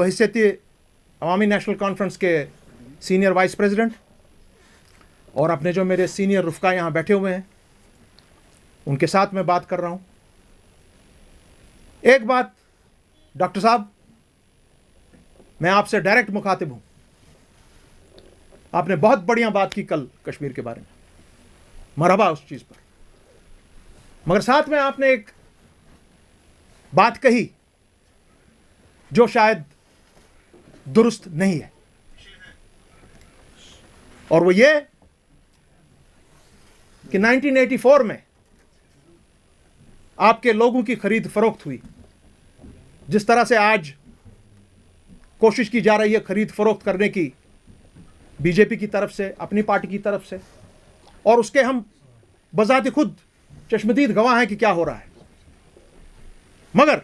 बहैसियत अवामी national conference के senior vice president और अपने जो मेरे सीनियर रुफ़का यहाँ बैठे हुए हैं, उनके साथ मैं बात कर रहा हूँ। एक बात डॉक्टर साहब, मैं आपसे डायरेक्ट मुखातिब हूँ। आपने बहुत बढ़िया बात की कल कश्मीर के बारे में, मरहबा उस चीज़ पर, मगर साथ में आपने एक बात कही जो शायद दुरुस्त नहीं है, और वो ये कि 1984 में आपके लोगों की खरीद फरोख्त हुई। जिस तरह से आज कोशिश की जा रही है खरीद फरोख्त करने की बीजेपी की तरफ से, अपनी पार्टी की तरफ से, और उसके हम बजाते खुद चश्मदीद गवाह हैं कि क्या हो रहा है। मगर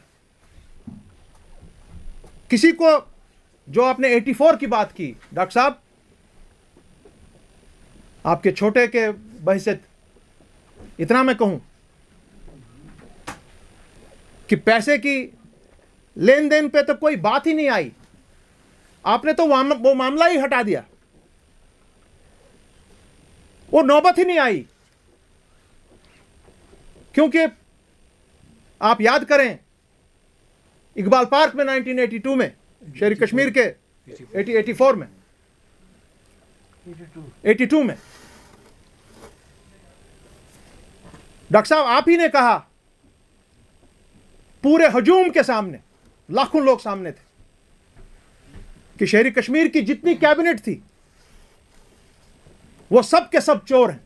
किसी को, जो आपने 84 की बात की डॉक्टर साहब, आपके छोटे के बहैसियत इतना मैं कहूं कि पैसे की लेन देन पे तो कोई बात ही नहीं आई। आपने तो वो मामला ही हटा दिया, वो नौबत ही नहीं आई। क्योंकि आप याद करें, इकबाल पार्क में 1982 में, शेर कश्मीर के 84 में, 82 में, डॉक्टर साहब आप ही ने कहा, पूरे हजूम के सामने, लाखों लोग सामने थे, कि शेर कश्मीर की जितनी कैबिनेट थी वो सब के सब चोर हैं,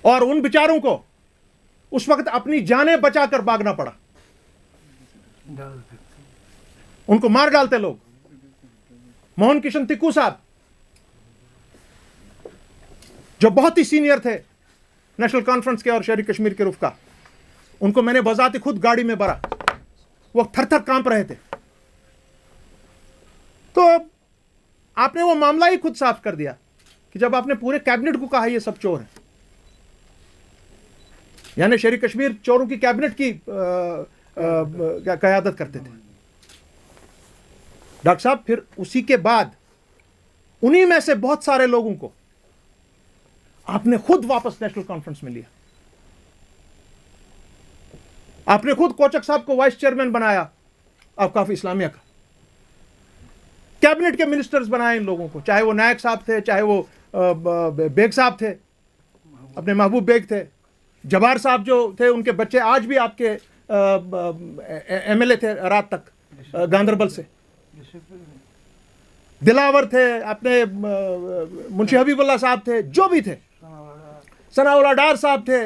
और उन बेचारों को उस वक्त अपनी जानें बचाकर भागना पड़ा। उनको मार डालते लोग। मोहन किशन तिक्कू साहब, जो बहुत ही सीनियर थे नेशनल कॉन्फ्रेंस के और शहरी कश्मीर के रुफ़का, उनको मैंने बजाते खुद गाड़ी में भरा, वो थर थर कांप रहे थे। तो आपने वो मामला ही खुद साफ कर दिया कि जब आपने पूरे कैबिनेट को कहा ये सब चोर हैं, यानी शहरी कश्मीर चोरों की कैबिनेट की क़यादत करते थे। डॉक्टर साहब, फिर उसी के बाद उन्हीं में से बहुत सारे लोगों को आपने खुद वापस नेशनल कॉन्फ्रेंस में लिया। आपने खुद कोचक साहब को वाइस चेयरमैन बनाया औकाफ इस्लामिया का। कैबिनेट के मिनिस्टर्स बनाए इन लोगों को, चाहे वो नायक साहब थे, चाहे वो बेग साहब थे, अपने महबूब बेग थे, जबार साहब जो थे, उनके बच्चे आज भी आपके एमएलए थे रात तक गांदरबल से, दिलावर थे, अपने मुंशी हबीबुल्लाह साहब थे, जो भी थे, सनाउल्लाह डार साहब थे,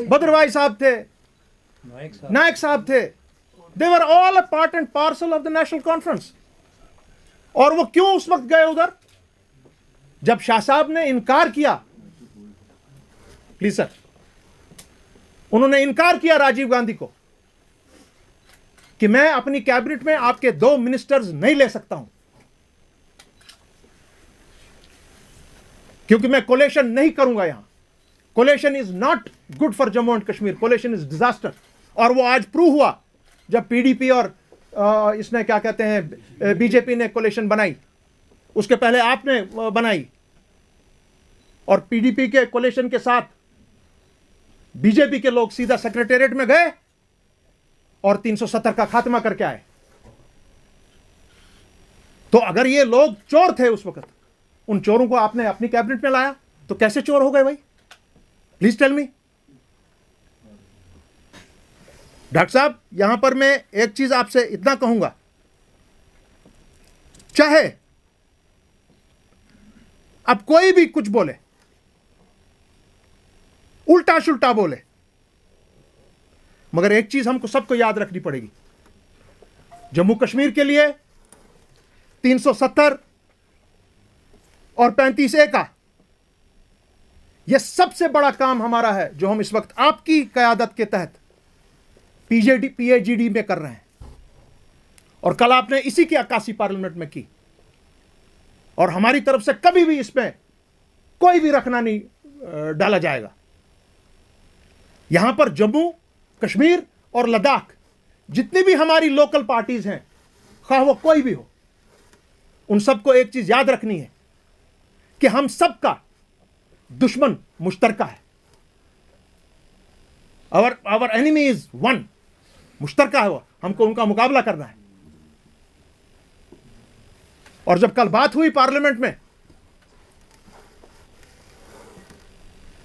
बदरवाई साहब थे, नायक साहब थे। They were all a part and parcel of the National Conference. और वो क्यों उस वक्त गए उधर? जब शाह साहब ने इनकार किया, प्लीज सर, उन्होंने इनकार किया राजीव गांधी को कि मैं अपनी कैबिनेट में आपके 2 मिनिस्टर्स नहीं ले सकता हूं, क्योंकि मैं कोलेशन नहीं करूंगा। यहां coalition is not good for Jammu and Kashmir, coalition is disaster. और वो आज प्रूव हुआ जब पीडीपी और इसने क्या कहते हैं बीजेपी ने कोलेशन बनाई। उसके पहले आपने बनाई, और पीडीपी के कोलेशन के साथ बीजेपी के लोग सीधा सेक्रेटेरिएट में गए और 370 का खात्मा करके आए। तो अगर ये लोग चोर थे उस वक्त, उन चोरों को आपने अपनी कैबिनेट में लाया, तो कैसे चोर हो गए भाई? Please tell me. डॉक्टर साहब, यहां पर मैं एक चीज आपसे इतना कहूंगा, चाहे अब कोई भी कुछ बोले, उल्टा सुल्टा बोले, मगर एक चीज हमको सबको याद रखनी पड़ेगी। जम्मू कश्मीर के लिए 370 और 35A का यह सबसे बड़ा काम हमारा है, जो हम इस वक्त आपकी क़यादत के तहत PAGD में कर रहे हैं। और कल आपने इसी की अक्कासी पार्लियामेंट में की, और हमारी तरफ से कभी भी इसमें कोई भी रखना नहीं डाला जाएगा। यहां पर जम्मू कश्मीर और लद्दाख जितनी भी हमारी लोकल पार्टीज हैं, खा वो कोई भी हो, उन सबको एक चीज याद रखनी है कि हम सबका दुश्मन मुश्तरका है। आवर एनिमी इज वन, मुश्तरका है वो, हमको उनका मुकाबला करना है। और जब कल बात हुई पार्लियामेंट में,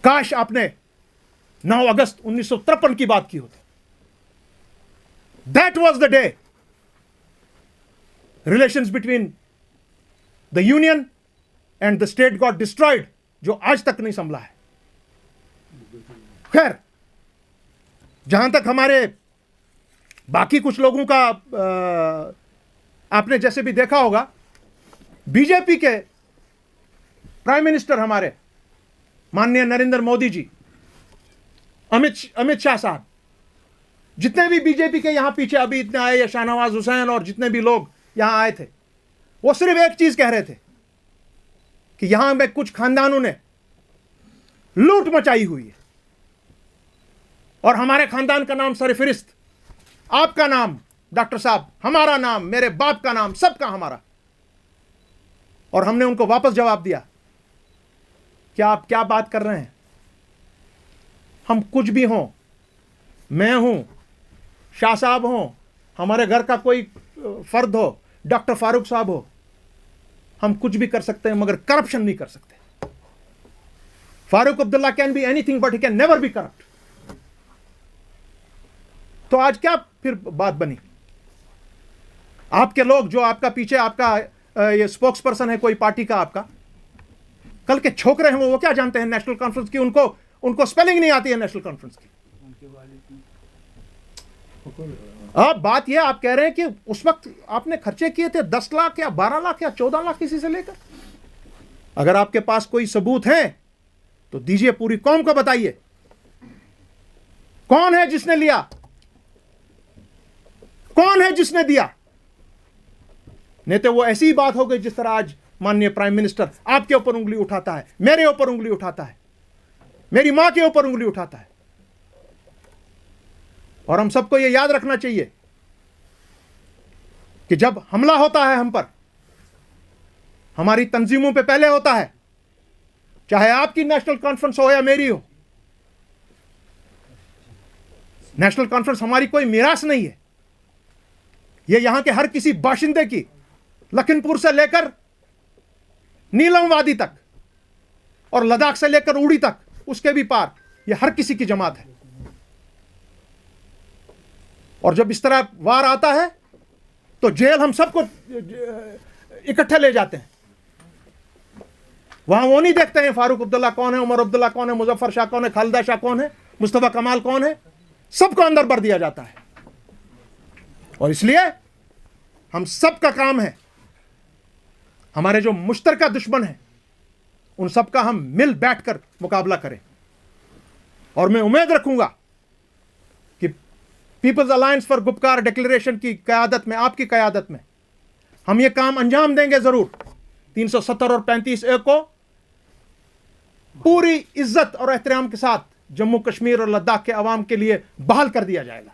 काश आपने 9 अगस्त 1953 की बात की होती। That was the day relations between the union and the state got destroyed, जो आज तक नहीं संभला है। खैर, जहां तक हमारे बाकी कुछ लोगों का आपने जैसे भी देखा होगा, बीजेपी के प्राइम मिनिस्टर हमारे माननीय नरेंद्र मोदी जी, अमित शाह साहब, जितने भी बीजेपी के यहां पीछे अभी इतने आए, या शाहनवाज हुसैन और जितने भी लोग यहां आए थे, वो सिर्फ एक चीज कह रहे थे कि यहां में कुछ खानदानों ने लूट मचाई हुई है और हमारे खानदान का नाम सरफहरिस्त, आपका नाम डॉक्टर साहब, हमारा नाम, मेरे बाप का नाम, सबका हमारा। और हमने उनको वापस जवाब दिया, क्या आप क्या बात कर रहे हैं? हम कुछ भी हों, मैं हूं, शाह साहब हों, हमारे घर का कोई फर्द हो, डॉक्टर फारूक साहब हो, हम कुछ भी कर सकते हैं मगर करप्शन नहीं कर सकते। Farooq Abdullah can be anything but he can never be corrupt. तो आज क्या फिर बात बनी? आपके लोग जो आपका पीछे, आपका ये स्पोक्स पर्सन है कोई पार्टी का, आपका कल के छोकरे हैं वो क्या जानते हैं नेशनल कॉन्फ्रेंस की? उनको स्पेलिंग नहीं आती है नेशनल कॉन्फ्रेंस की। अब बात यह आप कह रहे हैं कि उस वक्त आपने खर्चे किए थे 10 लाख या 12 लाख या 14 लाख किसी से लेकर। अगर आपके पास कोई सबूत है तो दीजिए, पूरी कौम को बताइए कौन है जिसने लिया, कौन है जिसने दिया। नहीं तो वो ऐसी ही बात हो गई जिस तरह आज माननीय प्राइम मिनिस्टर आपके ऊपर उंगली उठाता है, मेरे ऊपर उंगली उठाता है, मेरी मां के ऊपर उंगली उठाता है। और हम सबको यह याद रखना चाहिए कि जब हमला होता है हम पर, हमारी तंजीमों पे पहले होता है, चाहे आपकी नेशनल कॉन्फ्रेंस हो या मेरी हो। नेशनल कॉन्फ्रेंस हमारी कोई मिरास नहीं है, यह यहां के हर किसी बाशिंदे की, लखनपुर से लेकर नीलम वादी तक और लद्दाख से लेकर उड़ी तक, उसके भी पार, यह हर किसी की जमात है। और जब इस तरह वार आता है तो जेल हम सबको इकट्ठे ले जाते हैं। वहां वो नहीं देखते हैं फारूक अब्दुल्ला कौन है, उमर अब्दुल्ला कौन है, मुजफ्फर शाह कौन है, खालिदा शाह कौन है, मुस्तफा कमाल कौन है, सबको अंदर भर दिया जाता है। और इसलिए हम सबका काम है, हमारे जो मुश्तरका दुश्मन है उन सबका हम मिल बैठकर मुकाबला करें। और मैं उम्मीद रखूंगा कि people's alliance for Gupkar declaration की क़यादत में, आपकी क़यादत में, हम ये काम अंजाम देंगे जरूर। 370 और 35A को पूरी इज्जत और एहतराम के साथ जम्मू कश्मीर और लद्दाख के अवाम के लिए बहाल कर दिया जाएगा।